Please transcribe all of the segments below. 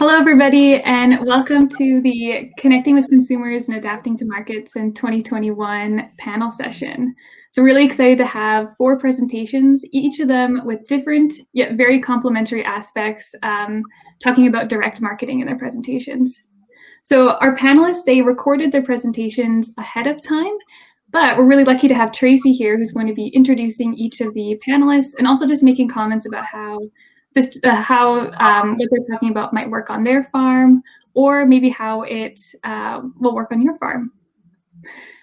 Hello, everybody, and welcome to the Connecting with Consumers and Adapting to Markets in 2021 panel session. So really excited to have 4 presentations, each of them with different yet very complementary aspects, talking about direct marketing in their presentations. So our panelists, they recorded their presentations ahead of time, but we're really lucky to have Tracy here, who's going to be introducing each of the panelists and also just making comments about how what they're talking about might work on their farm, or maybe how it will work on your farm.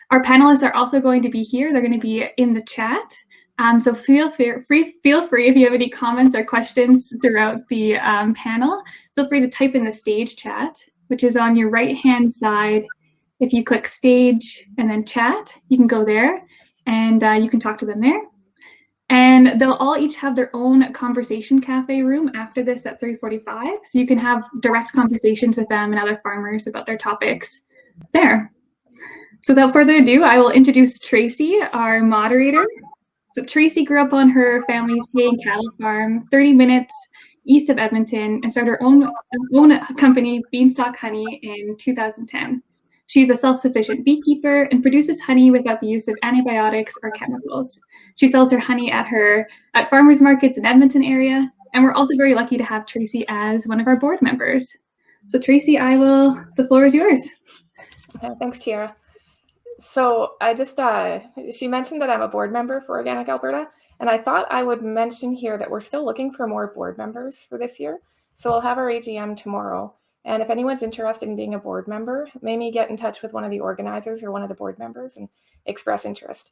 Our panelists are also going to be here. They're going to be in the chat. So feel free if you have any comments or questions throughout the panel, feel free to type in the stage chat, which is on your right-hand side. If you click stage and then chat, you can go there and you can talk to them there. And they'll all each have their own conversation cafe room after this at 3:45. So you can have direct conversations with them and other farmers about their topics there. So without further ado, I will introduce Tracy, our moderator. So Tracy grew up on her family's hay and cattle farm 30 minutes east of Edmonton and started her own company, Beanstalk Honey, in 2010. She's a self-sufficient beekeeper and produces honey without the use of antibiotics or chemicals. She sells her honey at farmers markets in Edmonton area, and we're also very lucky to have Tracy as one of our board members. So Tracy, the floor is yours. Okay, thanks, Tiara. So I just, she mentioned that I'm a board member for Organic Alberta, and I thought I would mention here that we're still looking for more board members for this year. So we'll have our AGM tomorrow. And if anyone's interested in being a board member, maybe get in touch with one of the organizers or one of the board members and express interest.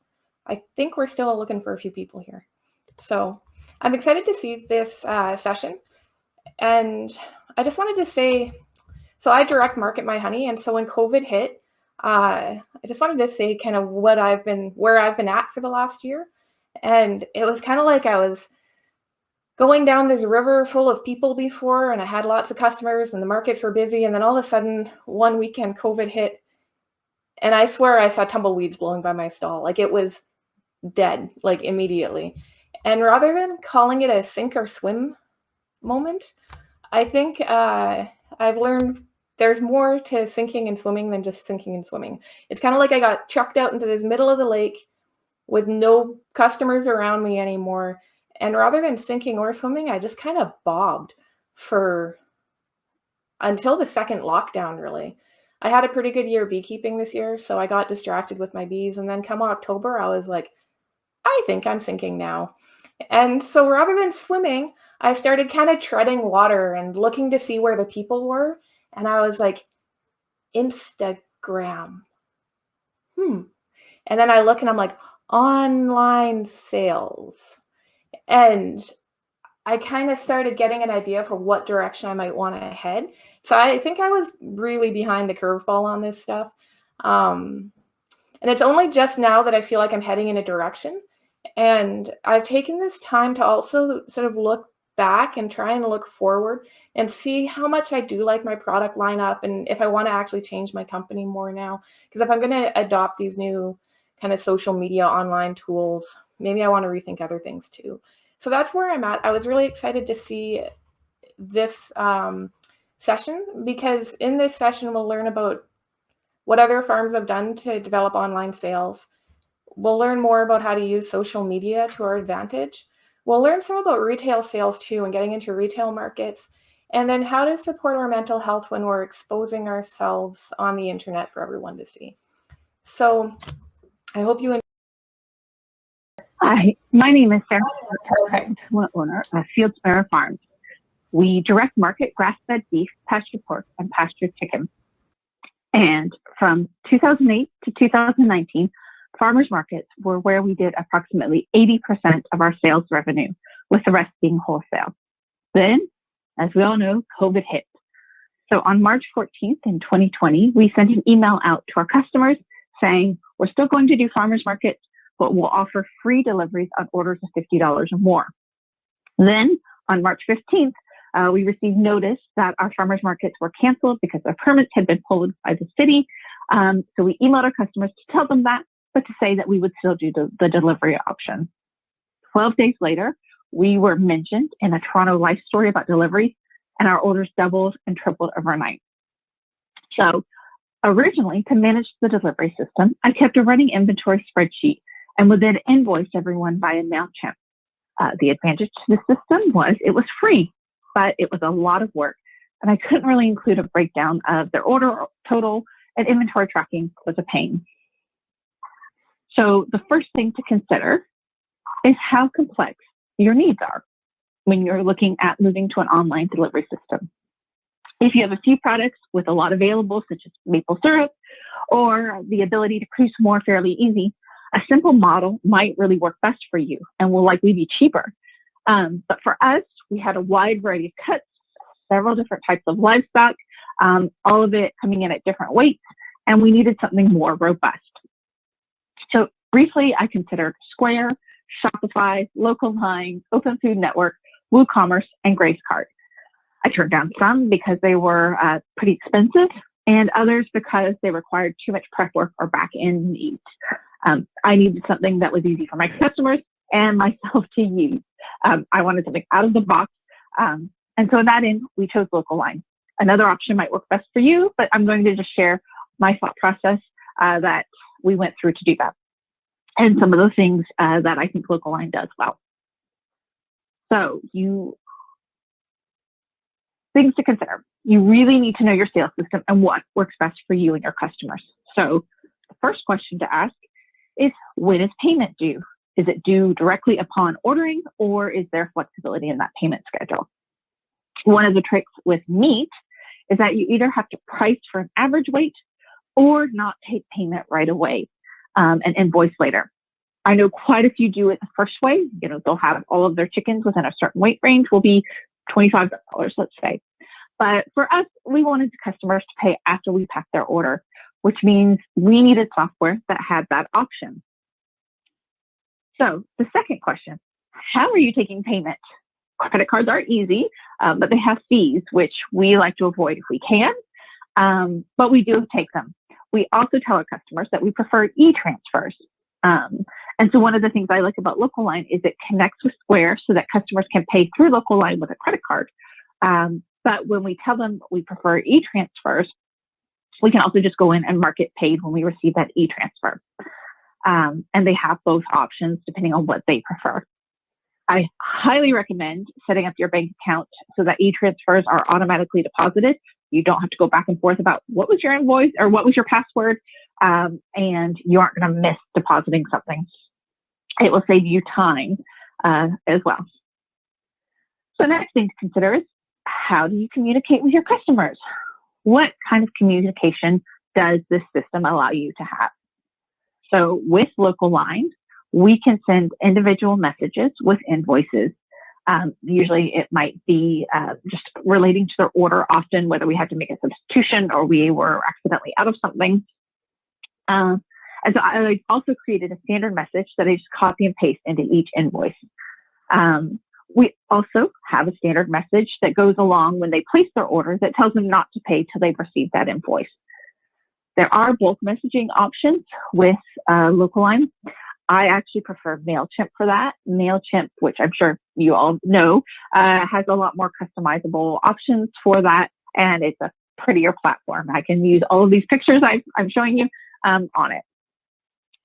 I think we're still looking for a few people here. So I'm excited to see this session. And I just wanted to say, so I direct market my honey. And so when COVID hit, I just wanted to say kind of where I've been at for the last year. And it was kind of like I was going down this river full of people before, and I had lots of customers and the markets were busy. And then all of a sudden, one weekend, COVID hit. And I swear I saw tumbleweeds blowing by my stall. Like it was dead, like immediately. And rather than calling it a sink or swim moment, I think I've learned there's more to sinking and swimming than just sinking and swimming. It's kind of like I got chucked out into this middle of the lake with no customers around me anymore. And rather than sinking or swimming, I just kind of bobbed until the second lockdown, really. I had a pretty good year beekeeping this year, so I got distracted with my bees. And then come October, I was like, I think I'm sinking now. And so rather than swimming, I started kind of treading water and looking to see where the people were. And I was like, Instagram. And then I look and I'm like, online sales. And I kind of started getting an idea for what direction I might want to head. So I think I was really behind the curveball on this stuff. And it's only just now that I feel like I'm heading in a direction. And I've taken this time to also sort of look back and try and look forward and see how much I do like my product lineup and if I want to actually change my company more now. Because if I'm going to adopt these new kind of social media online tools, maybe I want to rethink other things too. So that's where I'm at. I was really excited to see this session because in this session, we'll learn about what other farms have done to develop online sales. We'll learn more about how to use social media to our advantage. We'll learn some about retail sales too and getting into retail markets, and then how to support our mental health when we're exposing ourselves on the internet for everyone to see. So I hope you enjoy. Hi, my name is Sarah, owner of Field Sparrow Farms. We direct market grass-fed beef, pasture pork, and pasture chicken. And from 2008 to 2019, farmers markets were where we did approximately 80% of our sales revenue, with the rest being wholesale. Then, as we all know, COVID hit. So on March 14th in 2020, we sent an email out to our customers saying, we're still going to do farmers markets, but we'll offer free deliveries on orders of $50 or more. Then on March 15th, we received notice that our farmers markets were canceled because their permits had been pulled by the city. So we emailed our customers to tell them that, but to say that we would still do the delivery option. 12 days later, we were mentioned in a Toronto Life story about delivery, and our orders doubled and tripled overnight. So originally, to manage the delivery system, I kept a running inventory spreadsheet and would then invoice everyone via MailChimp. The advantage to the system was it was free, but it was a lot of work, and I couldn't really include a breakdown of their order total, and inventory tracking was a pain. So the first thing to consider is how complex your needs are when you're looking at moving to an online delivery system. If you have a few products with a lot available, such as maple syrup, or the ability to produce more fairly easy, a simple model might really work best for you and will likely be cheaper. But for us, we had a wide variety of cuts, several different types of livestock, all of it coming in at different weights, and we needed something more robust. So briefly, I considered Square, Shopify, Local Line, Open Food Network, WooCommerce, and Gracecart. I turned down some because they were pretty expensive, and others because they required too much prep work or back-end needs. I needed something that was easy for my customers and myself to use. I wanted something out of the box. And so in that end, we chose Local Line. Another option might work best for you, but I'm going to just share my thought process that we went through to do that, and some of the things that I think Local Line does well. So things to consider. You really need to know your sales system and what works best for you and your customers. So the first question to ask is, when is payment due? Is it due directly upon ordering, or is there flexibility in that payment schedule? One of the tricks with meat is that you either have to price for an average weight or not take payment right away and invoice later. I know quite a few do it the first way. They'll have all of their chickens within a certain weight range, will be $25, let's say. But for us, we wanted customers to pay after we packed their order, which means we needed software that had that option. So the second question, how are you taking payment? Credit cards are easy, but they have fees, which we like to avoid if we can, but we do take them. We also tell our customers that we prefer e-transfers. And so one of the things I like about Local Line is it connects with Square so that customers can pay through Local Line with a credit card. But when we tell them we prefer e-transfers, we can also just go in and mark it paid when we receive that e-transfer. And they have both options depending on what they prefer. I highly recommend setting up your bank account so that e-transfers are automatically deposited. You don't have to go back and forth about what was your invoice or what was your password, and you aren't going to miss depositing something. It will save you time as well. So the next thing to consider is, how do you communicate with your customers? What kind of communication does this system allow you to have? So with Local Line, we can send individual messages with invoices. Usually it might be just relating to their order, often whether we had to make a substitution or we were accidentally out of something. And so I also created a standard message that I just copy and paste into each invoice. We also have a standard message that goes along when they place their order that tells them not to pay till they've received that invoice. There are bulk messaging options with Local Line. I actually prefer MailChimp for that. MailChimp, which I'm sure you all know, has a lot more customizable options for that, and it's a prettier platform. I can use all of these pictures I'm showing you on it.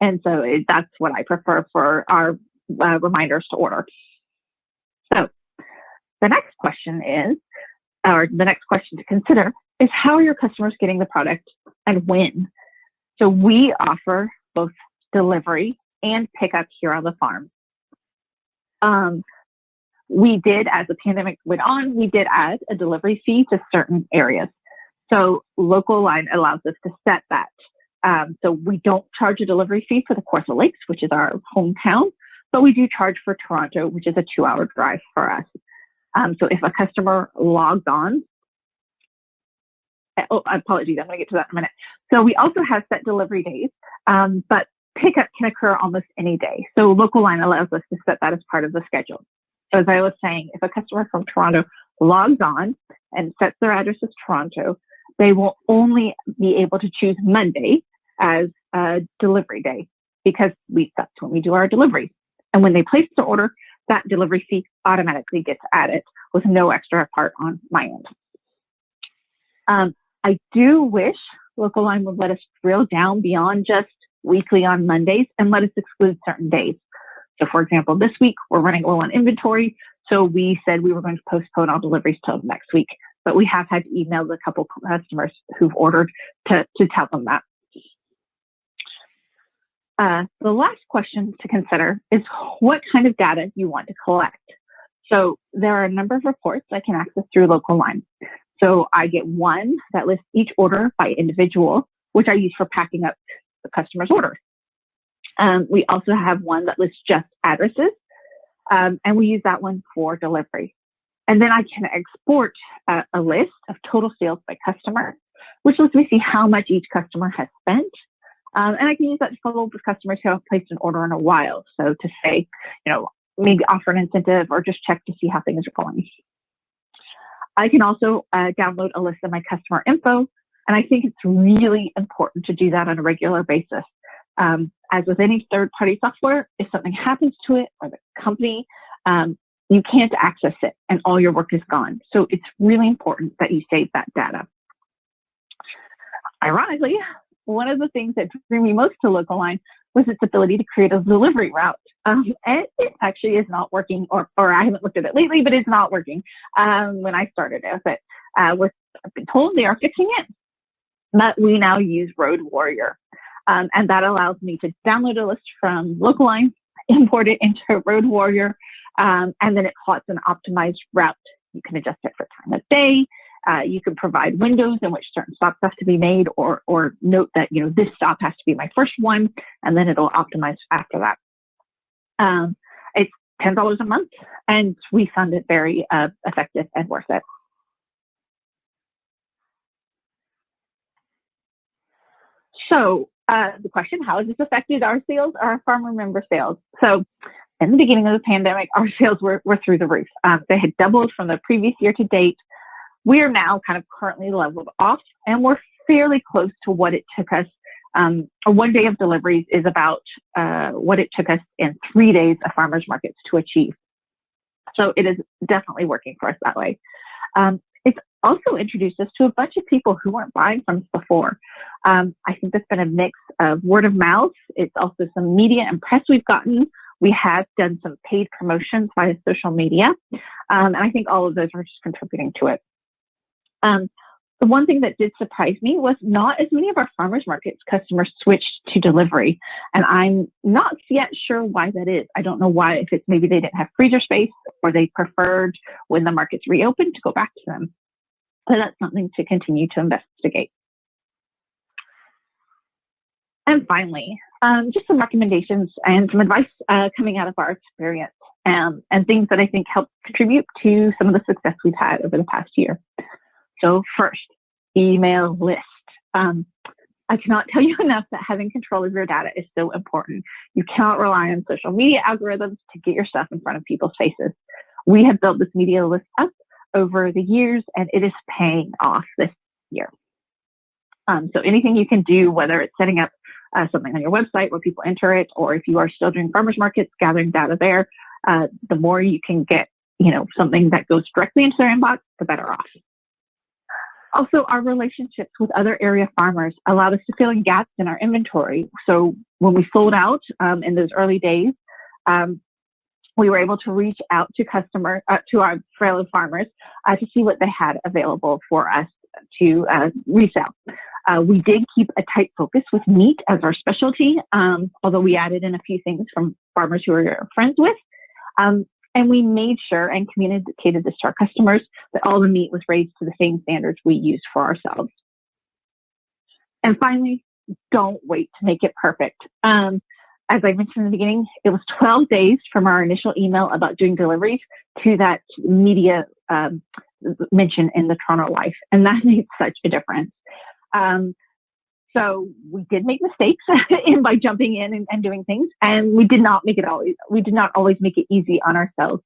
And so that's what I prefer for our reminders to order. So the next question is, or the next question to consider is, how are your customers getting the product and when? So we offer both delivery and pickup here on the farm. We did, as the pandemic went on, we did add a delivery fee to certain areas. So Local Line allows us to set that. So we don't charge a delivery fee for the Corsa Lakes, which is our hometown, but we do charge for Toronto, which is a 2-hour drive for us. So if a customer logs on, apologies, I'm going to get to that in a minute. So we also have set delivery days, but pickup can occur almost any day. So Local Line allows us to set that as part of the schedule. So as I was saying, if a customer from Toronto logs on and sets their address as Toronto, they will only be able to choose Monday as a delivery day, because that's when we do our deliveries. And when they place the order, that delivery fee automatically gets added with no extra part on my end. I do wish Local Line would let us drill down beyond just weekly on Mondays and let us exclude certain days. So for example, this week we're running low on inventory. So we said we were going to postpone all deliveries till next week, but we have had to email a couple customers who've ordered to tell them that. The last question to consider is what kind of data you want to collect. So there are a number of reports I can access through Local Line. So I get one that lists each order by individual, which I use for packing up the customer's order. We also have one that lists just addresses, and we use that one for delivery. And then I can export a list of total sales by customer, which lets me see how much each customer has spent. And I can use that to follow up with customers who have placed an order in a while. So to say, maybe offer an incentive or just check to see how things are going. I can also download a list of my customer info. And I think it's really important to do that on a regular basis. As with any third-party software, if something happens to it or the company, you can't access it and all your work is gone. So it's really important that you save that data. Ironically, one of the things that drew me most to Local Line was its ability to create a delivery route. And it actually is not working, or I haven't looked at it lately, but it's not working when I started with it. I've been told they are fixing it, but we now use Road Warrior. And that allows me to download a list from Local Line, import it into Road Warrior, and then it plots an optimized route. You can adjust it for time of day. You can provide windows in which certain stops have to be made, or note that this stop has to be my first one, and then it'll optimize after that. It's $10 a month, and we found it very effective and worth it. So the question, how has this affected our sales, our farmer member sales? So in the beginning of the pandemic, our sales were through the roof. They had doubled from the previous year to date. We are now kind of currently leveled off, and we're fairly close to what it took us. A 1 day of deliveries is about what it took us in 3 days of farmers markets to achieve. So it is definitely working for us that way. It's also introduced us to a bunch of people who weren't buying from us before. I think there's been a mix of word of mouth. It's also some media and press we've gotten. We have done some paid promotions via social media. And I think all of those are just contributing to it. The one thing that did surprise me was not as many of our farmers markets customers switched to delivery. And I'm not yet sure why that is. I don't know why, if it's maybe they didn't have freezer space or they preferred when the markets reopened to go back to them. But that's something to continue to investigate. And finally, just some recommendations and some advice coming out of our experience and things that I think help contribute to some of the success we've had over the past year. So first, email list. I cannot tell you enough that having control of your data is so important. You cannot rely on social media algorithms to get your stuff in front of people's faces. We have built this media list up over the years, and it is paying off this year. So anything you can do, whether it's setting up something on your website where people enter it, or if you are still doing farmers markets, gathering data there, the more you can get, something that goes directly into their inbox, the better off. Also, our relationships with other area farmers allowed us to fill in gaps in our inventory. So when we sold out in those early days, we were able to reach out to to our fellow farmers to see what they had available for us to resell. We did keep a tight focus with meat as our specialty, although we added in a few things from farmers who we were friends with. And we made sure and communicated this to our customers that all the meat was raised to the same standards we used for ourselves. And finally, don't wait to make it perfect. As I mentioned in the beginning, it was 12 days from our initial email about doing deliveries to that media mention in the Toronto Life. And that made such a difference. So we did make mistakes by jumping in and doing things, and we did not always make it easy on ourselves.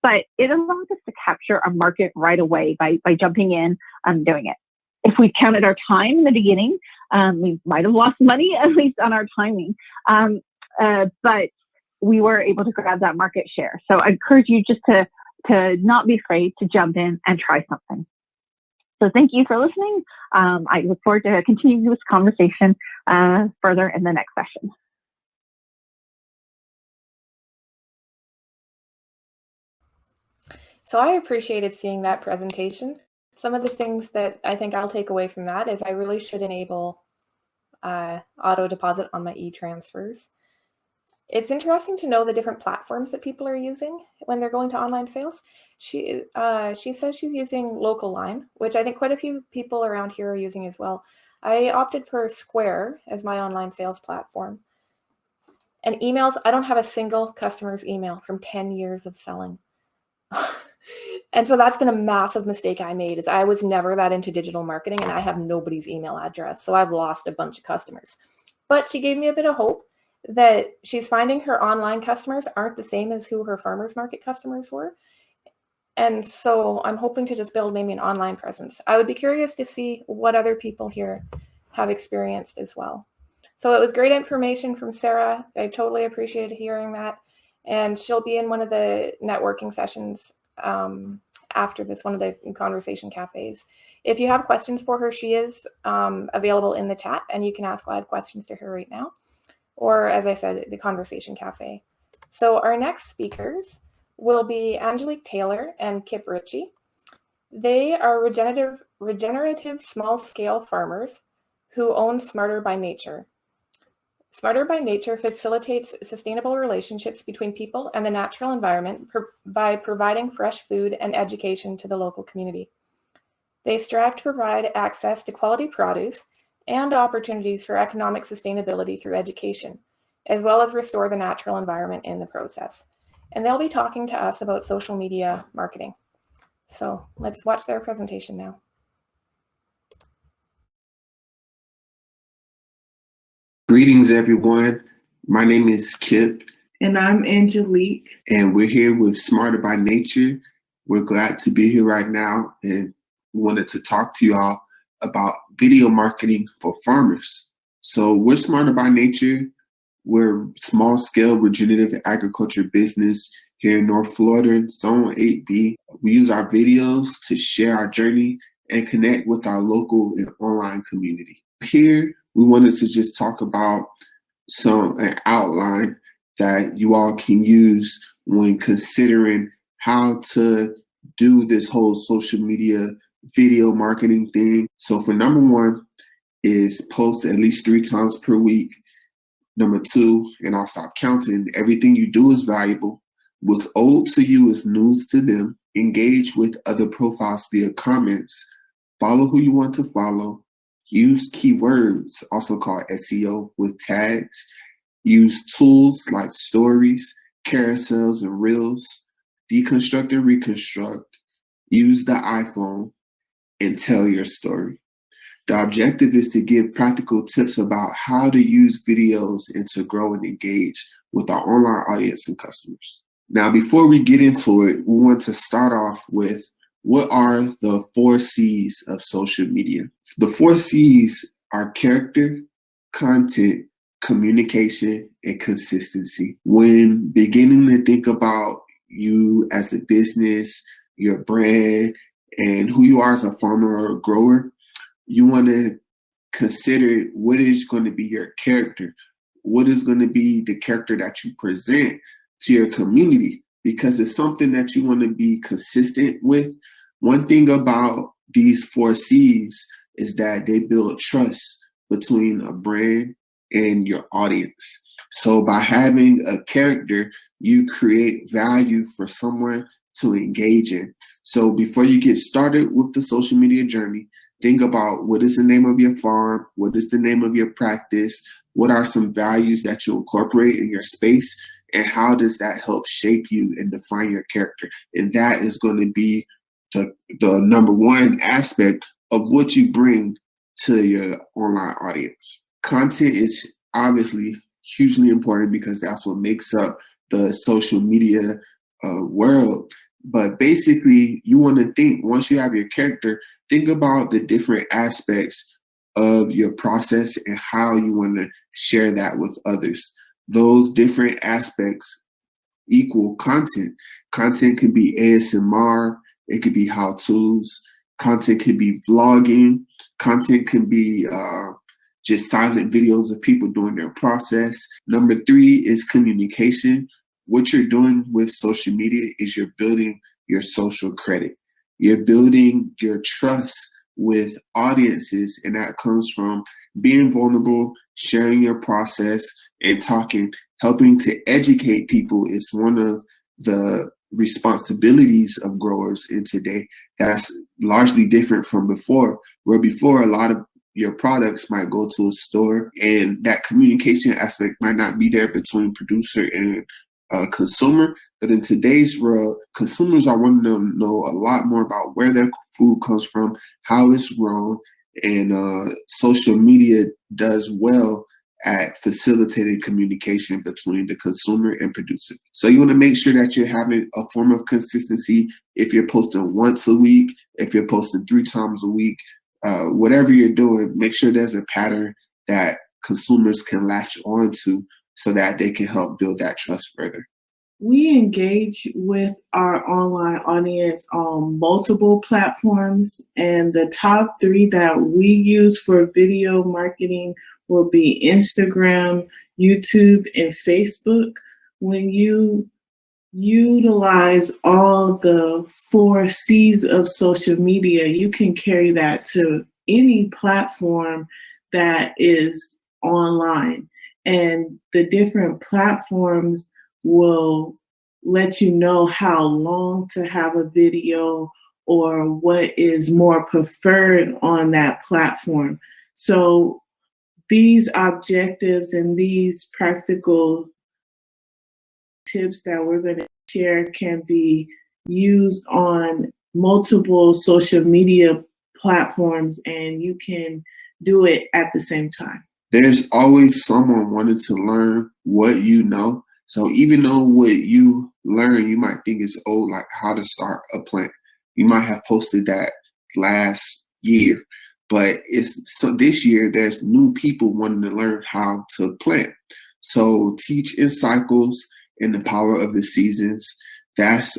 But it allowed us to capture our market right away by jumping in and doing it. If we counted our time in the beginning, we might have lost money, at least on our timing. But we were able to grab that market share. So I encourage you just to not be afraid to jump in and try something. So thank you for listening. I look forward to continuing this conversation further in the next session. So I appreciated seeing that presentation. Some of the things that I think I'll take away from that is I really should enable auto deposit on my e-transfers. It's interesting to know the different platforms that people are using when they're going to online sales. She says she's using Local Line, which I think quite a few people around here are using as well. I opted for Square as my online sales platform. And emails, I don't have a single customer's email from 10 years of selling. And so that's been a massive mistake I made, is I was never that into digital marketing and I have nobody's email address. So I've lost a bunch of customers. But she gave me a bit of hope that she's finding her online customers aren't the same as who her farmers market customers were. And so I'm hoping to just build maybe an online presence. I would be curious to see what other people here have experienced as well. So it was great information from Sarah. I totally appreciated hearing that. And she'll be in one of the networking sessions after this, one of the conversation cafes. If you have questions for her, she is available in the chat and you can ask live questions to her right now. Or as I said, the conversation cafe. So our next speakers will be Angelique Taylor and Kip Ritchie. They are regenerative small-scale farmers who own Smarter by Nature. Smarter by Nature facilitates sustainable relationships between people and the natural environment by providing fresh food and education to the local community. They strive to provide access to quality produce and opportunities for economic sustainability through education, as well as restore the natural environment in the process. And they'll be talking to us about social media marketing. So let's watch their presentation now. Greetings, everyone. My name is Kip. And I'm Angelique. And we're here with Smarter by Nature. We're glad to be here right now and wanted to talk to you all about video marketing for farmers. So we're Smarter by Nature. We're small-scale regenerative agriculture business here in North Florida, Zone 8B. We use our videos to share our journey and connect with our local and online community. Here, we wanted to just talk about an outline that you all can use when considering how to do this whole social media video marketing thing. So for number one is post at least 3 times per week. Number 2, and I'll stop counting, everything you do is valuable. What's old to you is news to them. Engage with other profiles via comments. Follow who you want to follow. Use keywords, also called SEO, with tags. Use tools like stories, carousels, and reels. Deconstruct and reconstruct. Use the iPhone and tell your story. The objective is to give practical tips about how to use videos and to grow and engage with our online audience and customers. Now, before we get into it, we want to start off with what are the 4 C's of social media? The 4 C's are character, content, communication, and consistency. When beginning to think about you as a business, your brand, and who you are as a farmer or a grower, you want to consider what is going to be your character. What is going to be the character that you present to your community? Because it's something that you want to be consistent with. One thing about these 4 C's is that they build trust between a brand and your audience. So by having a character, you create value for someone to engage in. So before you get started with the social media journey, think about what is the name of your farm, what is the name of your practice, what are some values that you incorporate in your space, and how does that help shape you and define your character? And that is going to be the number one aspect of what you bring to your online audience. Content is obviously hugely important because that's what makes up the social media world. But basically, you want to think, once you have your character, think about the different aspects of your process and how you want to share that with others. those different aspects equal content. Content could be ASMR, it could be how-tos, content could be vlogging, content can be just silent videos of people doing their process. Number 3 is communication. What you're doing with social media is you're building your social credit. You're building your trust with audiences, and that comes from being vulnerable, sharing your process, and talking. Helping to educate people is one of the responsibilities of growers in today. That's largely different from before, where before a lot of your products might go to a store and that communication aspect might not be there between producer and consumer. But in today's world, consumers are wanting to know a lot more about where their food comes from, how it's grown, and social media does well at facilitating communication between the consumer and producer. So you want to make sure that you're having a form of consistency. If you're posting once a week, if you're posting 3 times a week, whatever you're doing, make sure there's a pattern that consumers can latch on to so that they can help build that trust further. We engage with our online audience on multiple platforms, and the top 3 that we use for video marketing will be Instagram, YouTube, and Facebook. When you utilize all the 4 C's of social media, you can carry that to any platform that is online. And the different platforms will let you know how long to have a video or what is more preferred on that platform. So these objectives and these practical tips that we're going to share can be used on multiple social media platforms, and you can do it at the same time. There's always someone wanting to learn what you know. So even though what you learn, you might think is old, like how to start a plant. You might have posted that last year, but this year there's new people wanting to learn how to plant. So teach in cycles and the power of the seasons. That's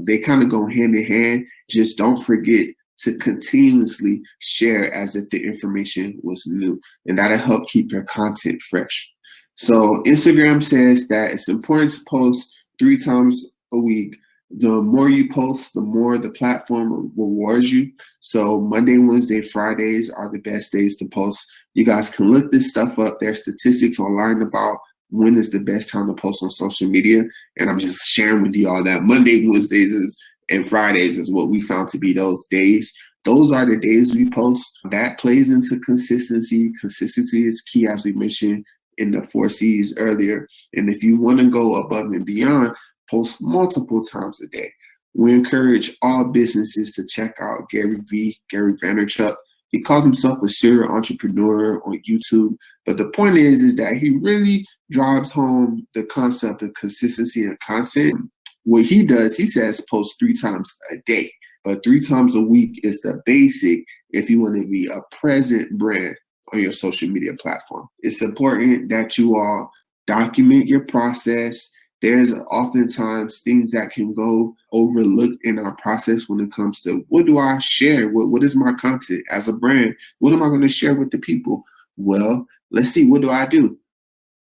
they kind of go hand in hand. Just don't forget to continuously share as if the information was new, and that'll help keep your content fresh. So Instagram says that it's important to post 3 times a week. The more you post, the more the platform rewards you. So Monday, Wednesday, Fridays are the best days to post. You guys can look this stuff up. There's statistics online about when is the best time to post on social media. And I'm just sharing with you all that Monday, Wednesdays, and Fridays is what we found to be those days. Those are the days we post. That plays into consistency. Consistency is key, as we mentioned in the 4 C's earlier. And if you want to go above and beyond, post multiple times a day. We encourage all businesses to check out Gary Vaynerchuk. He calls himself a serial entrepreneur on YouTube. But the point is that he really drives home the concept of consistency and content. What he does, he says post 3 times a day. But 3 times a week is the basic if you want to be a present brand on your social media platform. It's important that you all document your process. There's oftentimes things that can go overlooked in our process when it comes to what do I share? What is my content as a brand? What am I going to share with the people? Well, let's see, what do I do?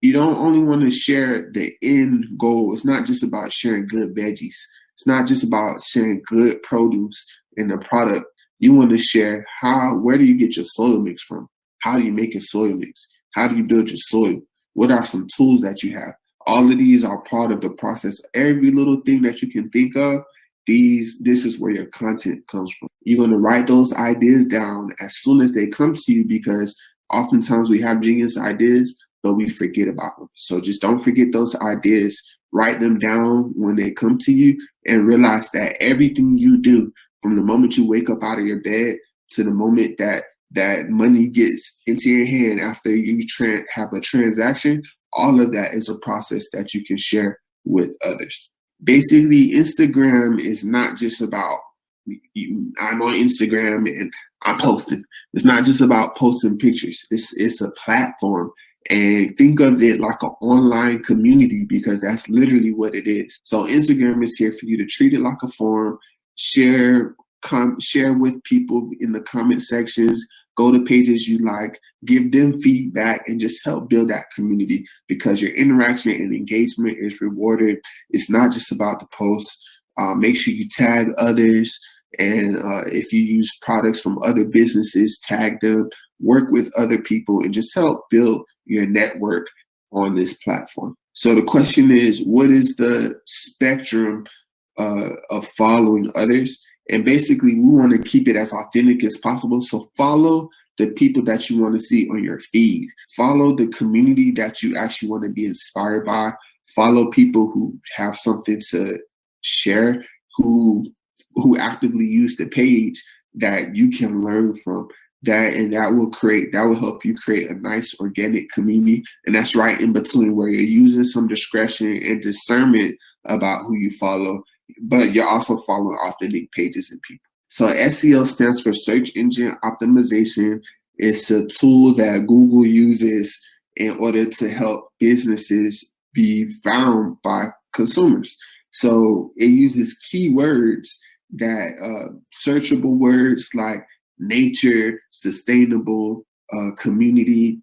You don't only want to share the end goal. It's not just about sharing good veggies. It's not just about sharing good produce in the product. You want to share where do you get your soil mix from? How do you make your soil mix? How do you build your soil? What are some tools that you have? All of these are part of the process. Every little thing that you can think of, this is where your content comes from. You're going to write those ideas down as soon as they come to you, because oftentimes we have genius ideas, but we forget about them. So just don't forget those ideas. Write them down when they come to you, and realize that everything you do, from the moment you wake up out of your bed to the moment that money gets into your hand after you have a transaction, all of that is a process that you can share with others. Basically, Instagram is not just about I'm on Instagram and I'm posting. It's not just about posting pictures. It's a platform. and think of it like an online community, because that's literally what it is. So Instagram is here for you to treat it like a forum, share with people in the comment sections, go to pages you like, give them feedback, and just help build that community, because your interaction and engagement is rewarded. It's not just about the post. Make sure you tag others. And if you use products from other businesses, tag them, work with other people, and just help build your network on this platform. So the question is, what is the spectrum of following others? And basically, we want to keep it as authentic as possible. So follow the people that you want to see on your feed. Follow the community that you actually want to be inspired by. Follow people who have something to share, who actively use the page that you can learn from. That will help you create a nice organic community. And that's right in between, where you're using some discretion and discernment about who you follow, but you're also following authentic pages and people. So SEO stands for search engine optimization. It's a tool that Google uses in order to help businesses be found by consumers. So it uses keywords that searchable words like nature, sustainable, community,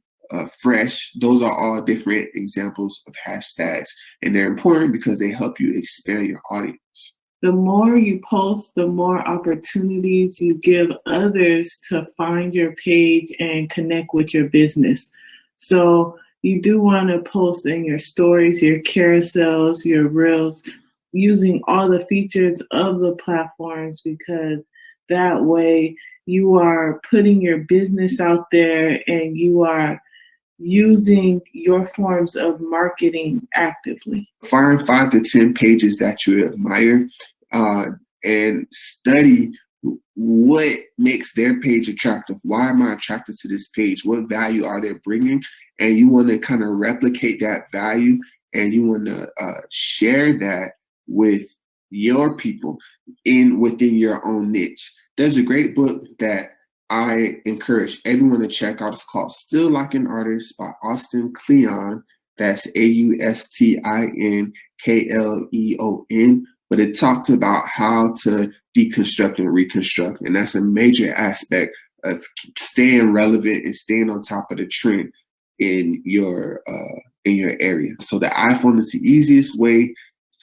fresh. Those are all different examples of hashtags, and they're important because they help you expand your audience. The more you post, the more opportunities you give others to find your page and connect with your business. So you do want to post in your stories, your carousels, your reels, using all the features of the platforms, because that way you are putting your business out there and you are using your forms of marketing actively. Find 5 to 10 pages that you admire and study what makes their page attractive. Why am I attracted to this page? What value are they bringing? And you want to kind of replicate that value, and you want to share that with your people within your own niche. There's a great book that I encourage everyone to check out. It's called Still Like an Artist by Austin Kleon. That's AustinKleon. But it talks about how to deconstruct and reconstruct. And that's a major aspect of staying relevant and staying on top of the trend in your area. So the iPhone is the easiest way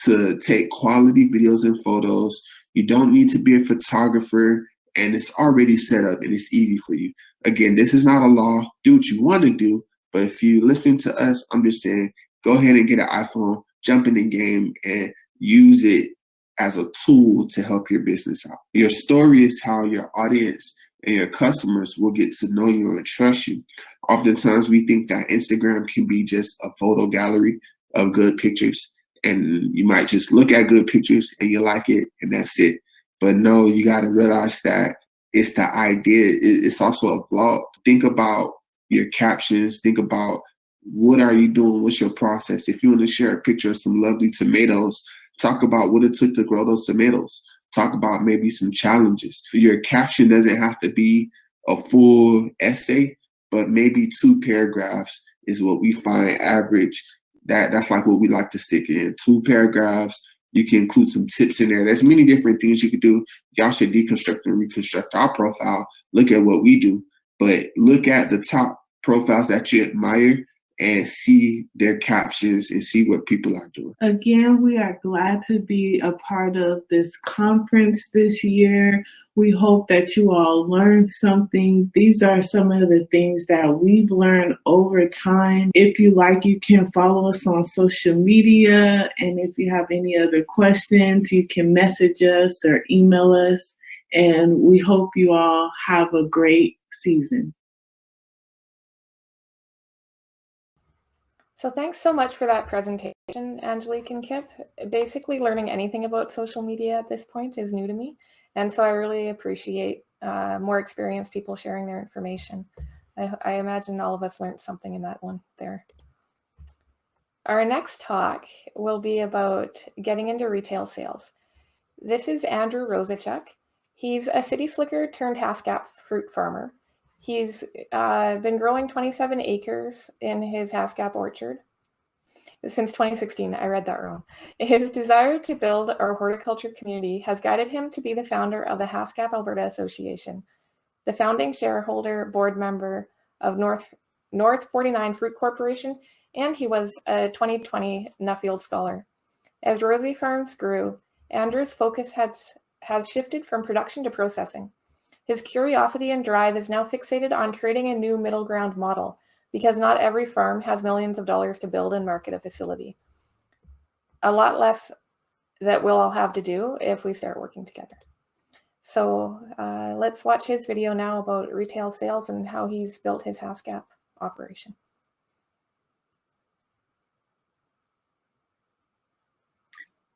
to take quality videos and photos. You don't need to be a photographer, and it's already set up and it's easy for you. Again, this is not a law. Do what you want to do. But if you're listening to us, I'm just saying, go ahead and get an iPhone, jump in the game, and use it as a tool to help your business out. Your story is how your audience and your customers will get to know you and trust you. Oftentimes, we think that Instagram can be just a photo gallery of good pictures, and you might just look at good pictures and you like it, and that's it. But no, you got to realize that it's the idea. It's also a vlog. Think about your captions. Think about, what are you doing? What's your process? If you want to share a picture of some lovely tomatoes, talk about what it took to grow those tomatoes. Talk about maybe some challenges. Your caption doesn't have to be a full essay, but maybe 2 paragraphs is what we find average. That's like what we like to stick in. 2 paragraphs. You can include some tips in there. There's many different things you could do. Y'all should deconstruct and reconstruct our profile. Look at what we do, but look at the top profiles that you admire and see their captions and see what people are doing. Again, we are glad to be a part of this conference this year. We hope that you all learned something. These are some of the things that we've learned over time. If you like, you can follow us on social media. And if you have any other questions, you can message us or email us. And we hope you all have a great season. So thanks so much for that presentation, Angelique and Kip. Basically, learning anything about social media at this point is new to me. And so I really appreciate more experienced people sharing their information. I imagine all of us learned something in that one there. Our next talk will be about getting into retail sales. This is Andrew Rosichuck. He's a city slicker turned Haskap fruit farmer. He's been growing 27 acres in his Haskap orchard since 2016. I read that wrong. His desire to build our horticulture community has guided him to be the founder of the Haskap Alberta Association, the founding shareholder, board member of North 49 Fruit Corporation, and he was a 2020 Nuffield Scholar. As Rosie Farms grew, Andrew's focus has shifted from production to processing. His curiosity and drive is now fixated on creating a new middle ground model, because not every farm has millions of dollars to build and market a facility. A lot less that we'll all have to do if we start working together. So let's watch his video now about retail sales and how he's built his Haskap operation.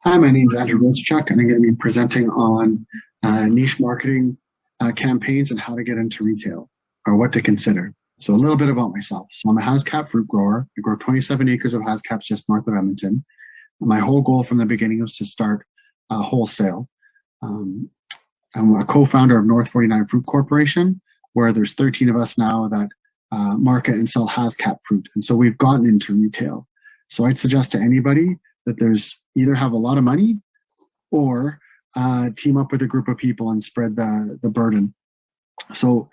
Hi, my name is Andrew Rosichuck, and I'm going to be presenting on niche marketing campaigns and how to get into retail, or what to consider. So a little bit about myself. So I'm a Haskap fruit grower. I grow 27 acres of Haskaps just north of Edmonton. My whole goal from the beginning was to start wholesale. I'm a co-founder of North 49 Fruit Corporation, where there's 13 of us now that market and sell Haskap fruit. And so we've gotten into retail. So I'd suggest to anybody that there's either have a lot of money or team up with a group of people and spread the burden. So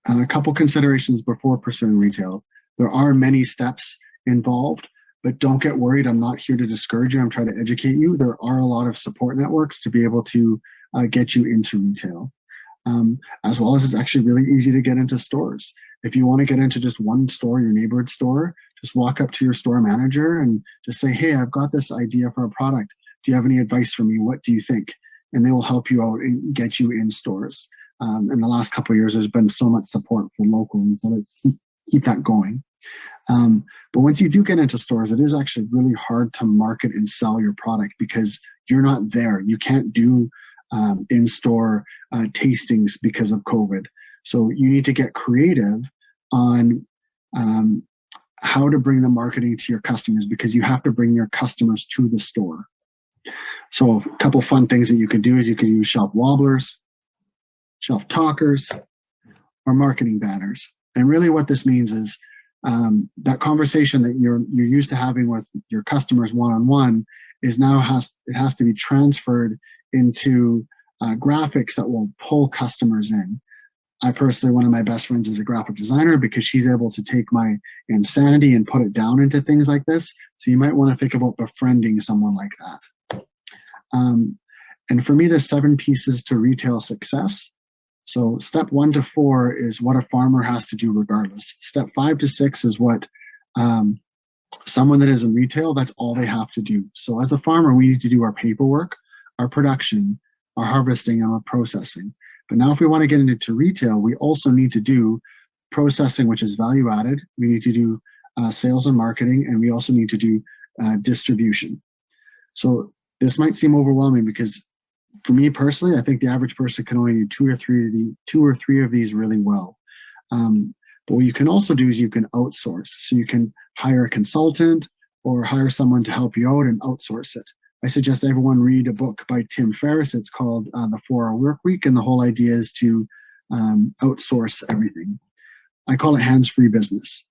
a couple considerations before pursuing retail. There are many steps involved, but don't get worried. I'm not here to discourage you. I'm trying to educate you. There are a lot of support networks to be able to get you into retail. As well as it's actually really easy to get into stores. If you want to get into just one store, your neighborhood store, just walk up to your store manager and just say, hey, I've got this idea for a product. Do you have any advice for me? What do you think? And they will help you out and get you in stores. In the last couple of years, there's been so much support for local, and so let's keep that going. But once you do get into stores, it is actually really hard to market and sell your product because you're not there. You can't do in-store tastings because of COVID. So you need to get creative on how to bring the marketing to your customers, because you have to bring your customers to the store. So a couple fun things that you could do is you could use shelf wobblers, shelf talkers, or marketing banners. And really what this means is that conversation that you're used to having with your customers one-on-one is now has to be transferred into graphics that will pull customers in. I personally, one of my best friends is a graphic designer because she's able to take my insanity and put it down into things like this. So you might want to think about befriending someone like that. And for me, there's 7 pieces to retail success. So step 1 to 4 is what a farmer has to do regardless. Step 5 to 6 is what someone that is in retail, that's all they have to do. So as a farmer, we need to do our paperwork, our production, our harvesting, and our processing. But now if we want to get into retail, we also need to do processing, which is value added. We need to do sales and marketing, and we also need to do distribution. So this might seem overwhelming because for me personally, I think the average person can only do 2 or 3 of these really well. But what you can also do is you can outsource. So you can hire a consultant or hire someone to help you out and outsource it. I suggest everyone read a book by Tim Ferriss. It's called The 4-Hour Work Week, and the whole idea is to outsource everything. I call it hands-free business.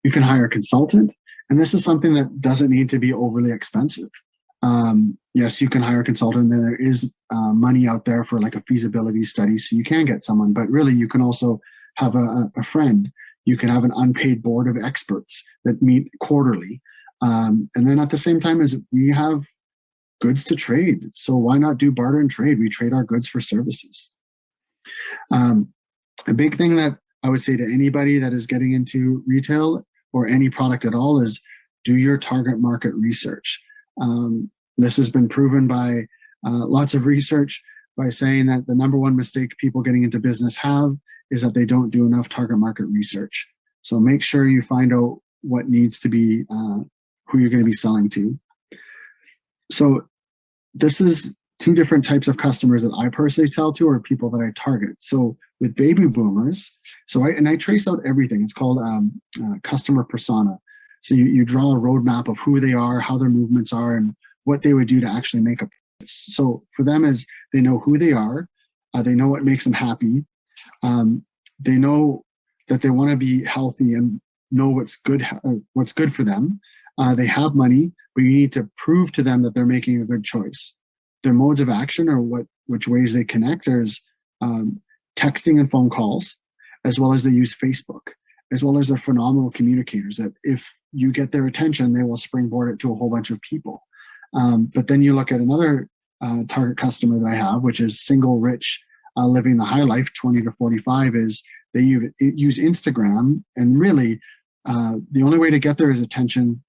You can hire a consultant, and this is something that doesn't need to be overly expensive. Yes, you can hire a consultant, and there is money out there for like a feasibility study, so you can get someone, but really you can also have a friend. You can have an unpaid board of experts that meet quarterly. And then at the same time as we have goods to trade. So why not do barter and trade? We trade our goods for services. A big thing that I would say to anybody that is getting into retail or any product at all is do your target market research. This has been proven by lots of research by saying that the #1 mistake people getting into business have is that they don't do enough target market research. So make sure you find out what needs to be, who you're going to be selling to. So this is 2 different types of customers that I personally sell to, or people that I target. So with baby boomers, I trace out everything. It's called customer persona. So you draw a roadmap of who they are, how their movements are, and what they would do to actually make a purchase. So for them is they know who they are, they know what makes them happy, They know that they want to be healthy and know what's good for them. They have money, but you need to prove to them that they're making a good choice. Their modes of action or which ways they connect is texting and phone calls, as well as they use Facebook, as well as they're phenomenal communicators that if you get their attention, they will springboard it to a whole bunch of people. But then you look at another target customer that I have, which is single, rich, living the high life, 20 to 45, is they use Instagram. And really, the only way to get their attention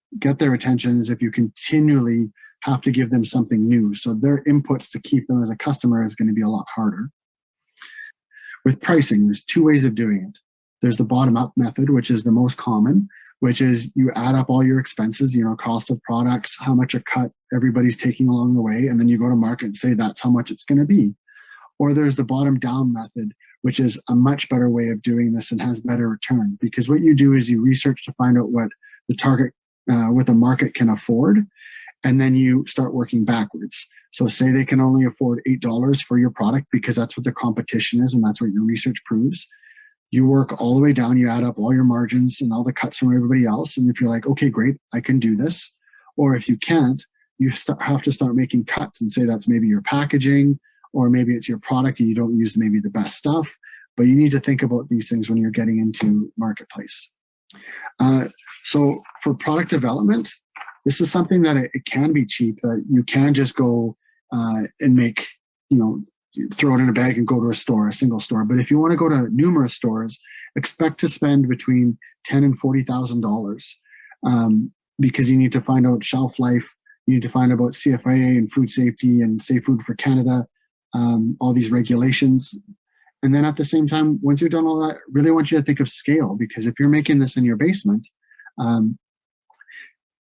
is if you continually have to give them something new. So their inputs to keep them as a customer is going to be a lot harder. With pricing, there's two ways of doing it. There's the bottom-up method, which is the most common, which is you add up all your expenses, cost of products, how much a cut everybody's taking along the way, and then you go to market and say that's how much it's going to be. Or there's the bottom-down method, which is a much better way of doing this and has better return, because what you do is you research to find out what the market can afford, and then you start working backwards. So say they can only afford $8 for your product because that's what the competition is and that's what your research proves. You work all the way down, you add up all your margins and all the cuts from everybody else. And if you're like, okay, great, I can do this. Or if you can't, you have to start making cuts and say that's maybe your packaging, or maybe it's your product and you don't use maybe the best stuff. But you need to think about these things when you're getting into marketplace. So for product development, this is something that it can be cheap, that you can just go and make, throw it in a bag and go to a single store. But if you want to go to numerous stores, expect to spend between $10,000 and $40,000 because you need to find out shelf life, you need to find out about CFIA and food safety and Safe Food for Canada, all these regulations. And then at the same time, once you've done all that, really want you to think of scale, because if you're making this in your basement,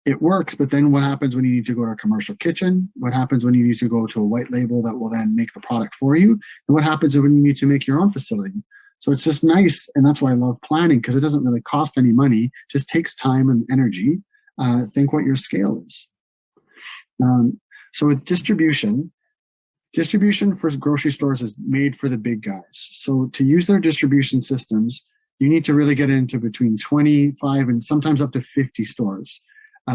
it works, but then what happens when you need to go to a commercial kitchen? What happens when you need to go to a white label that will then make the product for you? And what happens when you need to make your own facility? So it's just nice, and that's why I love planning, because it doesn't really cost any money, just takes time and energy. Think what your scale is. So with distribution for grocery stores is made for the big guys. So to use their distribution systems, you need to really get into between 25 and sometimes up to 50 stores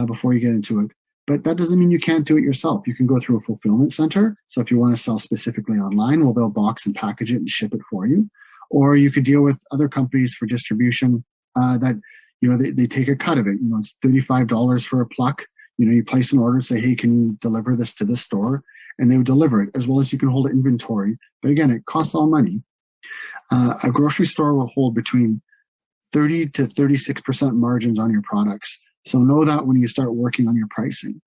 before you get into it. But that doesn't mean you can't do it yourself. You can go through a fulfillment center. So if you want to sell specifically online, well, they'll box and package it and ship it for you. Or you could deal with other companies for distribution that, they take a cut of it. It's $35 for a pluck. You place an order and say, hey, can you deliver this to this store? And they would deliver it, as well as you can hold inventory. But again, it costs all money. A grocery store will hold between 30 to 36% margins on your products. So know that when you start working on your pricing.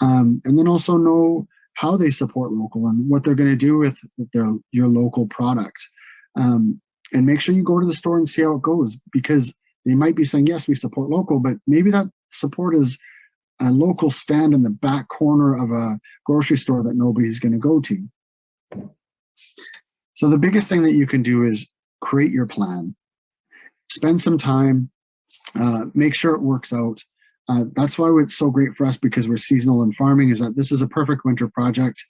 And then also know how they support local and what they're going to do with your local product. And make sure you go to the store and see how it goes, because they might be saying, yes, we support local, but maybe that support is a local stand in the back corner of a grocery store that nobody's going to go to. So the biggest thing that you can do is create your plan. Spend some time, make sure it works out. That's why it's so great for us, because we're seasonal in farming, is that this is a perfect winter project.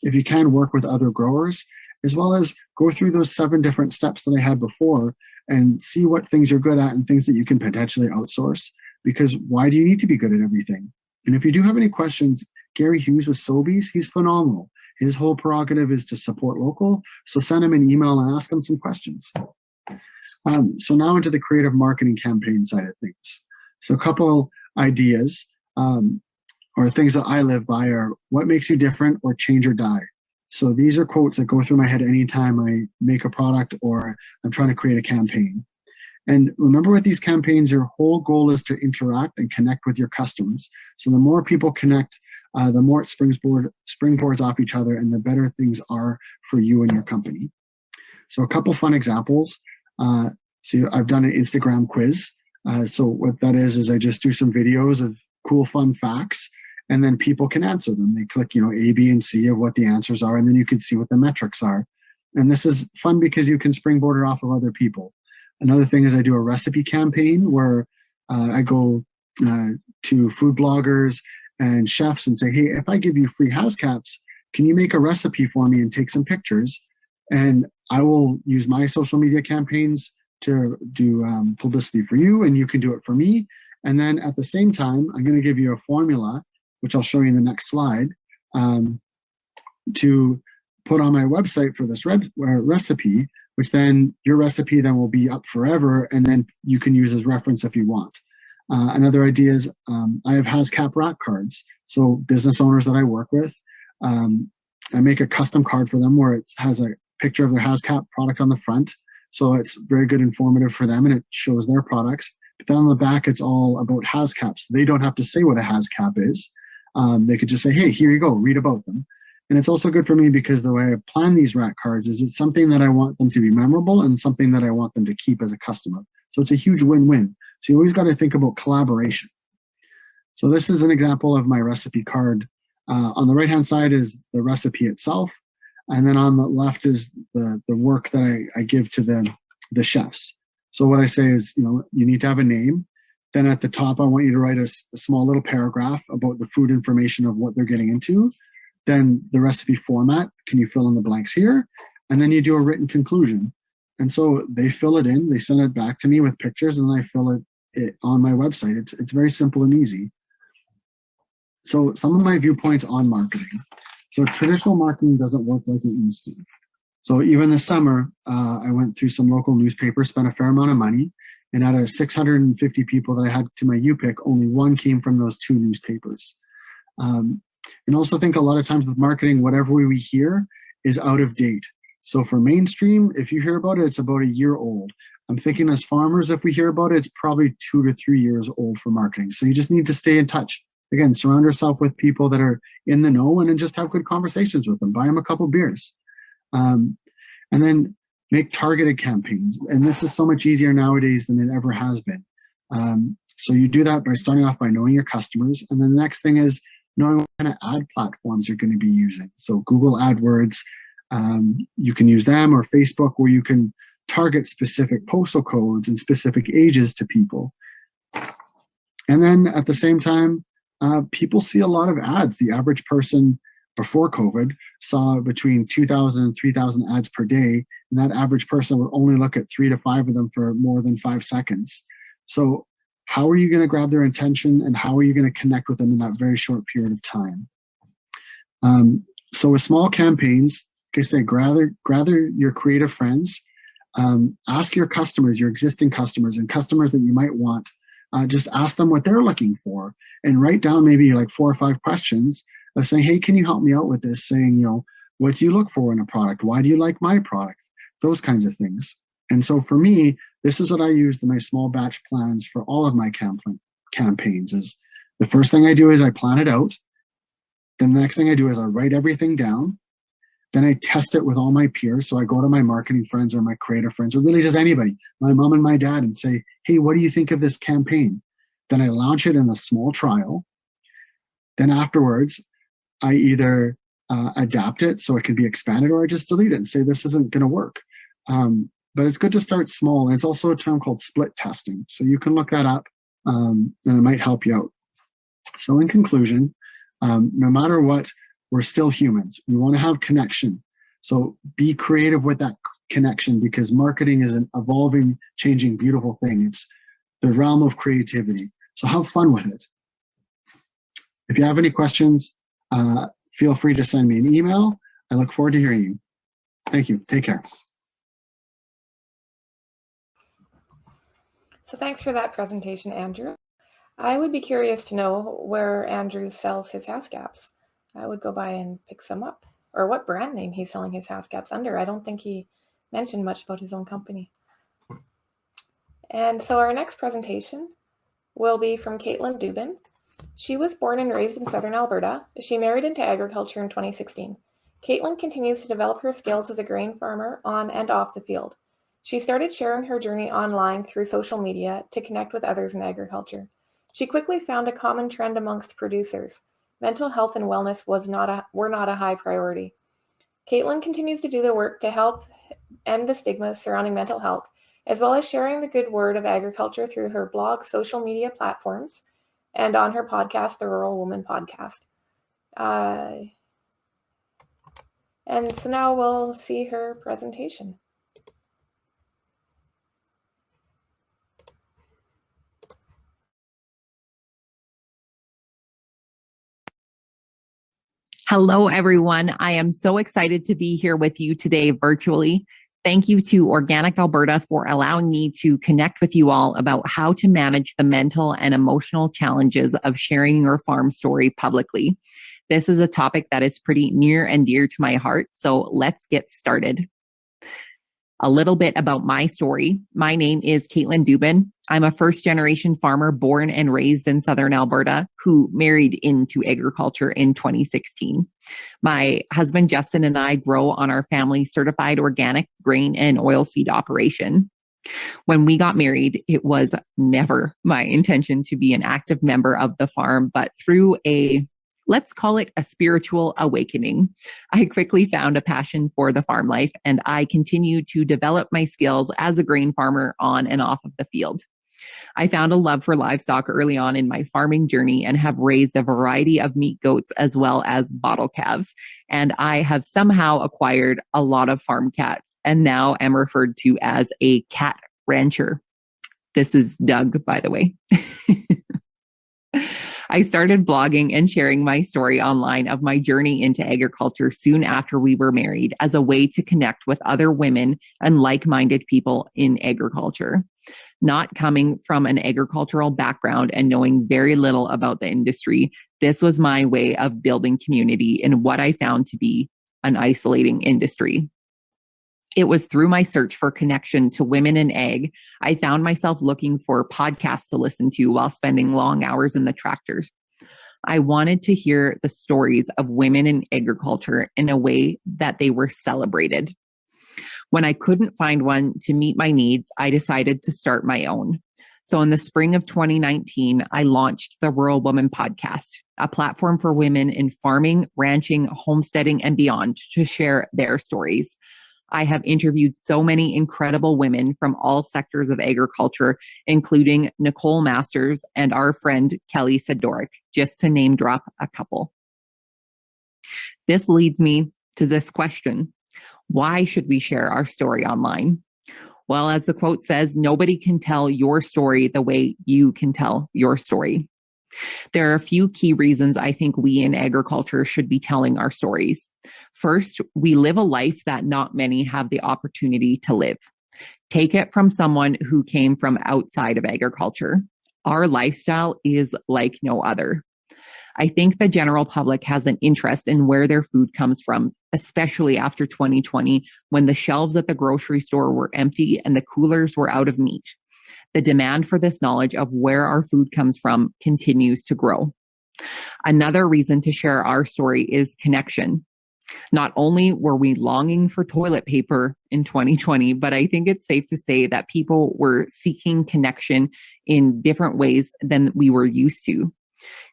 If you can work with other growers, as well as go through those 7 different steps that I had before and see what things you're good at and things that you can potentially outsource. Because why do you need to be good at everything? And if you do have any questions, Gary Hughes with Sobeys, he's phenomenal. His whole prerogative is to support local. So send him an email and ask him some questions. So now into the creative marketing campaign side of things. So a couple ideas or things that I live by are what makes you different or change or die. So these are quotes that go through my head anytime I make a product or I'm trying to create a campaign. And remember, with these campaigns, your whole goal is to interact and connect with your customers. So the more people connect, the more it springboards off each other, and the better things are for you and your company. So a couple fun examples. So I've done an Instagram quiz. So what that is I just do some videos of cool, fun facts, and then people can answer them. They click, A, B, and C of what the answers are, and then you can see what the metrics are. And this is fun because you can springboard it off of other people. Another thing is I do a recipe campaign where I go to food bloggers and chefs and say, hey, if I give you free house caps, can you make a recipe for me and take some pictures? And I will use my social media campaigns to do publicity for you, and you can do it for me. And then at the same time, I'm going to give you a formula, which I'll show you in the next slide, to put on my website for this recipe, which then your recipe then will be up forever, and then you can use as reference if you want. Another idea is I have HasCap rack cards. So business owners that I work with, I make a custom card for them where it has a picture of their HasCap product on the front. So it's very good informative for them, and it shows their products. But then on the back, it's all about HasCaps. They don't have to say what a HasCap is. They could just say, hey, here you go, read about them. And it's also good for me because the way I plan these rack cards is it's something that I want them to be memorable and something that I want them to keep as a customer. So it's a huge win-win. So you always got to think about collaboration. So this is an example of my recipe card. On the right-hand side is the recipe itself. And then on the left is the work that I give to the chefs. So what I say is, you need to have a name. Then at the top, I want you to write a small little paragraph about the food information of what they're getting into. Then the recipe format, can you fill in the blanks here? And then you do a written conclusion. And so they fill it in, they send it back to me with pictures, and I fill it on my website. It's very simple and easy. So some of my viewpoints on marketing. So traditional marketing doesn't work like it used to. So even this summer, I went through some local newspapers, spent a fair amount of money, and out of 650 people that I had to my U-Pick, only one came from those two newspapers. And also think a lot of times with marketing, whatever we hear is out of date. So for mainstream, if you hear about it, it's about a year old. I'm thinking as farmers, if we hear about it, it's probably 2 to 3 years old for marketing. So you just need to stay in touch. Again, surround yourself with people that are in the know and then just have good conversations with them. Buy them a couple beers. And then make targeted campaigns. And this is so much easier nowadays than it ever has been. So you do that by starting off by knowing your customers. And then the next thing is knowing what kind of ad platforms you're going to be using. So Google AdWords, you can use them, or Facebook, where you can target specific postal codes and specific ages to people. And then at the same time, people see a lot of ads. The average person before COVID saw between 2,000 and 3,000 ads per day, and that average person would only look at 3 to 5 of them for more than 5 seconds. So how are you going to grab their attention, and how are you going to connect with them in that very short period of time? So with small campaigns, like I say, gather your creative friends, ask your customers, your existing customers, and customers that you might want. Just ask them what they're looking for, and write down maybe like 4 or 5 questions of saying, hey, can you help me out with this? Saying, what do you look for in a product? Why do you like my product? Those kinds of things. And so for me, this is what I use in my small batch plans for all of my campaigns. Is the first thing I do is I plan it out. Then the next thing I do is I write everything down. Then I test it with all my peers. So I go to my marketing friends or my creative friends, or really just anybody, my mom and my dad, and say, hey, what do you think of this campaign? Then I launch it in a small trial. Then afterwards, I either adapt it so it can be expanded, or I just delete it and say, this isn't going to work. But it's good to start small. And it's also a term called split testing. So you can look that up, and it might help you out. So in conclusion, no matter what, we're still humans. We want to have connection. So be creative with that connection, because marketing is an evolving, changing, beautiful thing. It's the realm of creativity. So have fun with it. If you have any questions, feel free to send me an email. I look forward to hearing you. Thank you. Take care. So thanks for that presentation, Andrew. I would be curious to know where Andrew sells his HasCaps. I would go by and pick some up, or what brand name he's selling his HasCaps under. I don't think he mentioned much about his own company. And so our next presentation will be from Katelyn Duban. She was born and raised in southern Alberta. She married into agriculture in 2016. Katelyn continues to develop her skills as a grain farmer on and off the field. She started sharing her journey online through social media to connect with others in agriculture. She quickly found a common trend amongst producers. Mental health and wellness were not a high priority. Katelyn continues to do the work to help end the stigmas surrounding mental health, as well as sharing the good word of agriculture through her blog, social media platforms, and on her podcast, the Rural Woman Podcast. And And so now we'll see her presentation. Hello, everyone. I am so excited to be here with you today virtually. Thank you to Organic Alberta for allowing me to connect with you all about how to manage the mental and emotional challenges of sharing your farm story publicly. This is a topic that is pretty near and dear to my heart, so let's get started. A little bit about my story. My name is Katelyn Duban. I'm a first-generation farmer born and raised in Southern Alberta who married into agriculture in 2016. My husband, Justin, and I grow on our family's certified organic grain and oilseed operation. When we got married, it was never my intention to be an active member of the farm, but through let's call it a spiritual awakening, I quickly found a passion for the farm life, and I continued to develop my skills as a grain farmer on and off of the field. I found a love for livestock early on in my farming journey and have raised a variety of meat goats as well as bottle calves. And I have somehow acquired a lot of farm cats and now am referred to as a cat rancher. This is Doug, by the way. I started blogging and sharing my story online of my journey into agriculture soon after we were married as a way to connect with other women and like-minded people in agriculture. Not coming from an agricultural background and knowing very little about the industry, this was my way of building community in what I found to be an isolating industry. It was through my search for connection to women in ag, I found myself looking for podcasts to listen to while spending long hours in the tractors. I wanted to hear the stories of women in agriculture in a way that they were celebrated. When I couldn't find one to meet my needs, I decided to start my own. So in the spring of 2019, I launched the Rural Woman Podcast, a platform for women in farming, ranching, homesteading, and beyond to share their stories. I have interviewed so many incredible women from all sectors of agriculture, including Nicole Masters and our friend Kelly Sidoric, just to name drop a couple. This leads me to this question. Why should we share our story online? Well, as the quote says, nobody can tell your story the way you can tell your story. There are a few key reasons I think we in agriculture should be telling our stories. First, we live a life that not many have the opportunity to live. Take it from someone who came from outside of agriculture. Our lifestyle is like no other. I think the general public has an interest in where their food comes from, especially after 2020, when the shelves at the grocery store were empty and the coolers were out of meat. The demand for this knowledge of where our food comes from continues to grow. Another reason to share our story is connection. Not only were we longing for toilet paper in 2020, but I think it's safe to say that people were seeking connection in different ways than we were used to.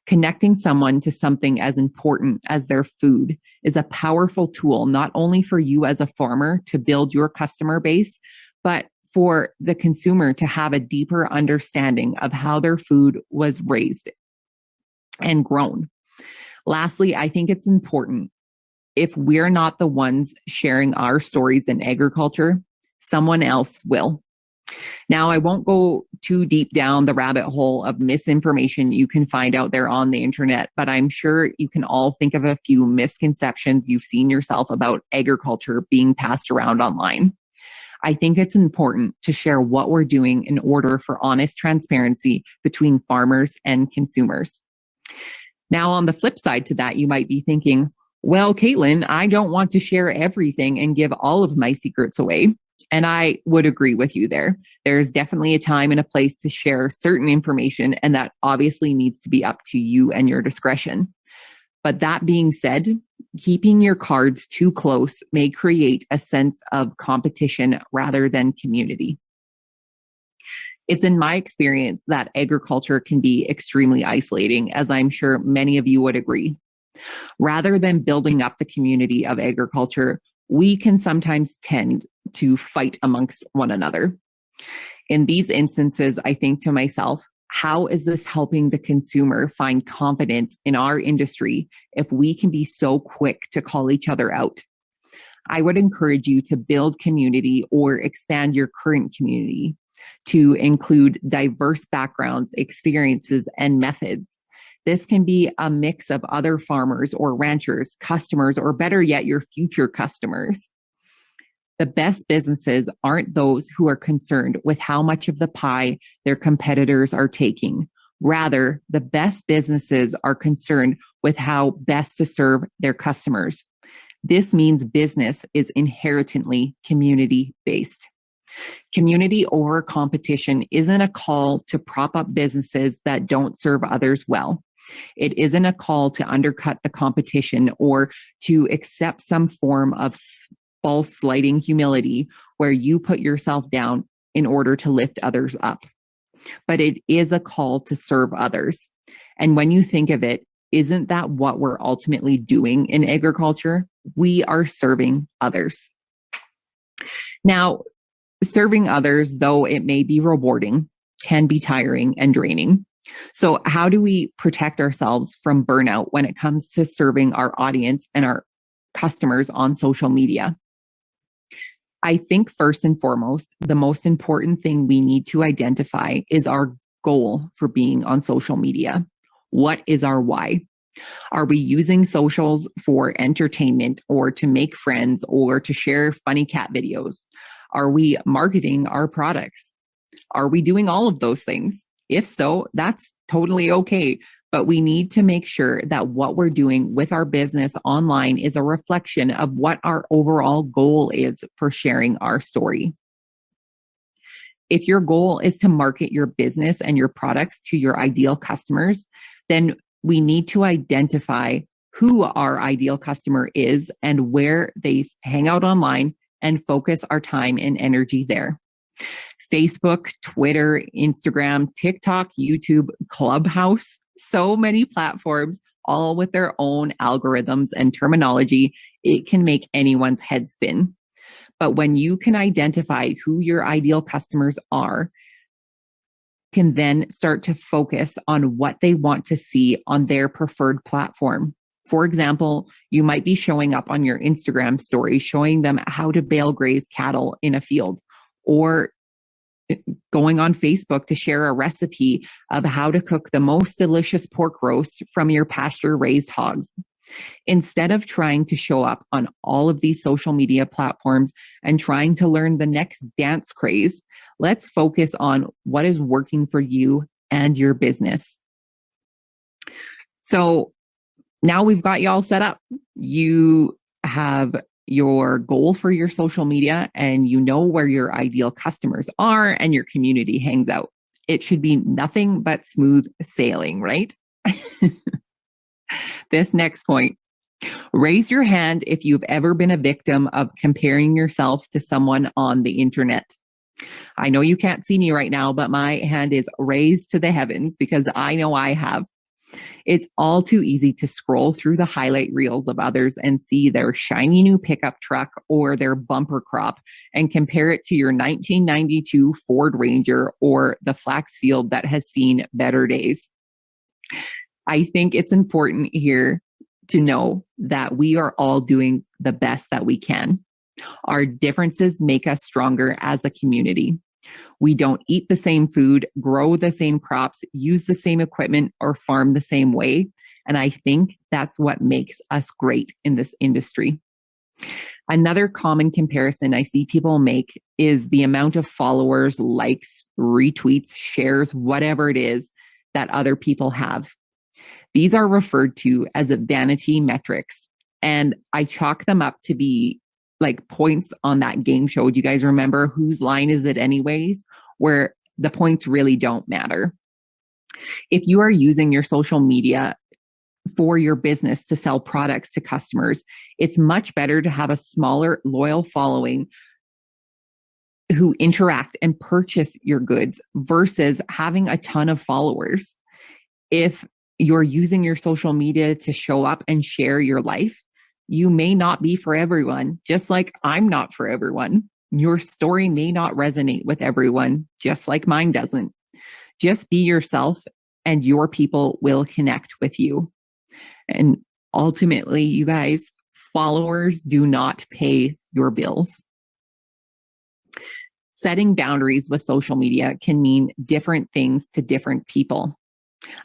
Connecting someone to something as important as their food is a powerful tool, not only for you as a farmer to build your customer base, but for the consumer to have a deeper understanding of how their food was raised and grown. Lastly, I think it's important, if we're not the ones sharing our stories in agriculture, someone else will. Now, I won't go too deep down the rabbit hole of misinformation you can find out there on the internet, but I'm sure you can all think of a few misconceptions you've seen yourself about agriculture being passed around online. I think it's important to share what we're doing in order for honest transparency between farmers and consumers. Now, on the flip side to that, you might be thinking, well, Katelyn, I don't want to share everything and give all of my secrets away. And I would agree with you there. There's definitely a time and a place to share certain information, and that obviously needs to be up to you and your discretion. But that being said, keeping your cards too close may create a sense of competition rather than community. It's in my experience that agriculture can be extremely isolating, as I'm sure many of you would agree. Rather than building up the community of agriculture, we can sometimes tend to fight amongst one another. In these instances, I think to myself, how is this helping the consumer find confidence in our industry if we can be so quick to call each other out? I would encourage you to build community or expand your current community to include diverse backgrounds, experiences, and methods. This can be a mix of other farmers or ranchers, customers, or better yet, your future customers. The best businesses aren't those who are concerned with how much of the pie their competitors are taking. Rather, the best businesses are concerned with how best to serve their customers. This means business is inherently community-based. Community over competition isn't a call to prop up businesses that don't serve others well. It isn't a call to undercut the competition or to accept some form of false slighting humility where you put yourself down in order to lift others up. But it is a call to serve others. And when you think of it, isn't that what we're ultimately doing in agriculture? We are serving others. Now, serving others, though it may be rewarding, can be tiring and draining. So how do we protect ourselves from burnout when it comes to serving our audience and our customers on social media? I think first and foremost, the most important thing we need to identify is our goal for being on social media. What is our why? Are we using socials for entertainment or to make friends or to share funny cat videos? Are we marketing our products? Are we doing all of those things? If so, that's totally okay. But we need to make sure that what we're doing with our business online is a reflection of what our overall goal is for sharing our story. If your goal is to market your business and your products to your ideal customers, then we need to identify who our ideal customer is and where they hang out online and focus our time and energy there. Facebook, Twitter, Instagram, TikTok, YouTube, Clubhouse, so many platforms, all with their own algorithms and terminology. It can make anyone's head spin. But when you can identify who your ideal customers are, you can then start to focus on what they want to see on their preferred platform. For example, you might be showing up on your Instagram story, showing them how to bale graze cattle in a field, or going on Facebook to share a recipe of how to cook the most delicious pork roast from your pasture-raised hogs. Instead of trying to show up on all of these social media platforms and trying to learn the next dance craze, let's focus on what is working for you and your business. So now we've got you all set up. You have your goal for your social media and you know where your ideal customers are and your community hangs out. It should be nothing but smooth sailing, right? This next point, raise your hand if you've ever been a victim of comparing yourself to someone on the internet. I know you can't see me right now, but my hand is raised to the heavens because I know I have. It's all too easy to scroll through the highlight reels of others and see their shiny new pickup truck or their bumper crop and compare it to your 1992 Ford Ranger or the flax field that has seen better days. I think it's important here to know that we are all doing the best that we can. Our differences make us stronger as a community. We don't eat the same food, grow the same crops, use the same equipment, or farm the same way. And I think that's what makes us great in this industry. Another common comparison I see people make is the amount of followers, likes, retweets, shares, whatever it is that other people have. These are referred to as vanity metrics, and I chalk them up to be like points on that game show. Do you guys remember Whose Line Is It Anyways? Where the points really don't matter. If you are using your social media for your business to sell products to customers, it's much better to have a smaller, loyal following who interact and purchase your goods versus having a ton of followers. If you're using your social media to show up and share your life, you may not be for everyone, just like I'm not for everyone. Your story may not resonate with everyone, just like mine doesn't. Just be yourself and your people will connect with you. And ultimately, you guys, followers do not pay your bills. Setting boundaries with social media can mean different things to different people.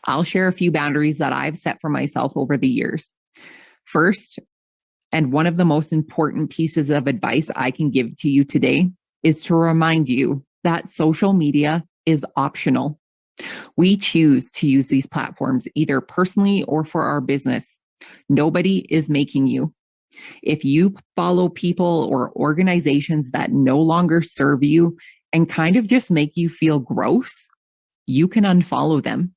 I'll share a few boundaries that I've set for myself over the years. First, and one of the most important pieces of advice I can give to you today is to remind you that social media is optional. We choose to use these platforms either personally or for our business. Nobody is making you. If you follow people or organizations that no longer serve you and kind of just make you feel gross, you can unfollow them.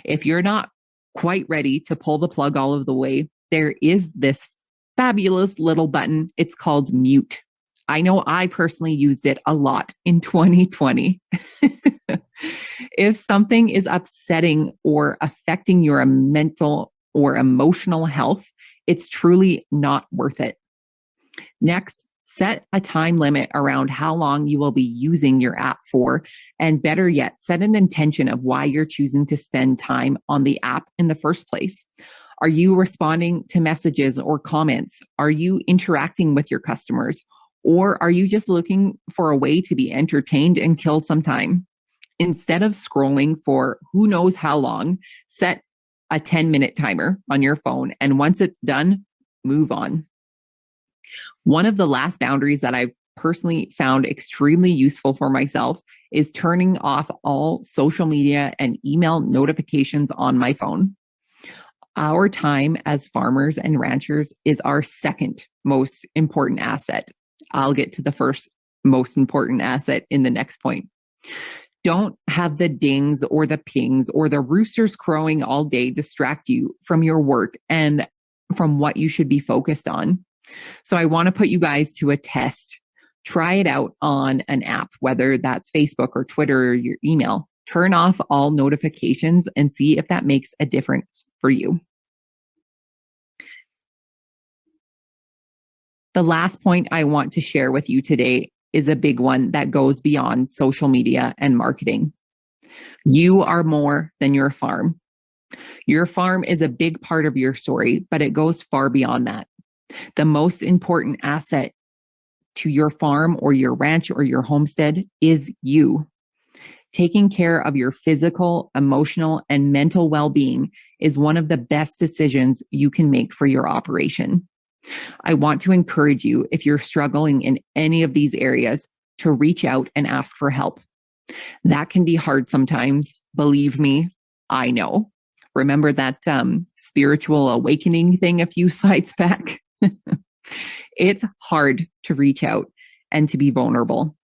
If you're not quite ready to pull the plug all of the way, there is this fabulous little button. It's called mute. I know I personally used it a lot in 2020. If something is upsetting or affecting your mental or emotional health, it's truly not worth it. Next, set a time limit around how long you will be using your app for, and better yet, set an intention of why you're choosing to spend time on the app in the first place. Are you responding to messages or comments? Are you interacting with your customers? Or are you just looking for a way to be entertained and kill some time? Instead of scrolling for who knows how long, set a 10-minute timer on your phone, and once it's done, move on. One of the last boundaries that I've personally found extremely useful for myself is turning off all social media and email notifications on my phone. Our time as farmers and ranchers is our second most important asset. I'll get to the first most important asset in the next point. Don't have the dings or the pings or the roosters crowing all day distract you from your work and from what you should be focused on. So I want to put you guys to a test. Try it out on an app, whether that's Facebook or Twitter or your email. Turn off all notifications and see if that makes a difference for you. The last point I want to share with you today is a big one that goes beyond social media and marketing. You are more than your farm. Your farm is a big part of your story, but it goes far beyond that. The most important asset to your farm or your ranch or your homestead is you. Taking care of your physical, emotional, and mental well-being is one of the best decisions you can make for your operation. I want to encourage you, if you're struggling in any of these areas, to reach out and ask for help. That can be hard sometimes. Believe me, I know. Remember that spiritual awakening thing a few slides back? It's hard to reach out and to be vulnerable,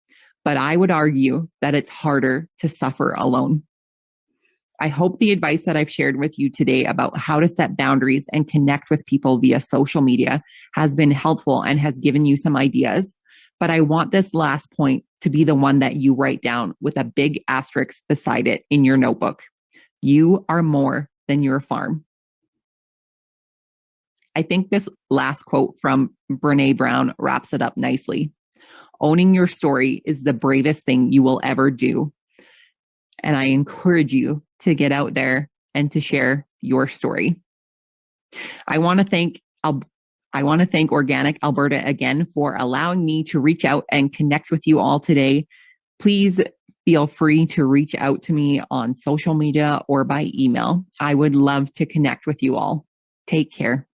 but I would argue that it's harder to suffer alone. I hope the advice that I've shared with you today about how to set boundaries and connect with people via social media has been helpful and has given you some ideas. But I want this last point to be the one that you write down with a big asterisk beside it in your notebook. You are more than your farm. I think this last quote from Brené Brown wraps it up nicely. Owning your story is the bravest thing you will ever do. And I encourage you to get out there and to share your story. I want to thank Organic Alberta again for allowing me to reach out and connect with you all today. Please feel free to reach out to me on social media or by email. I would love to connect with you all. Take care.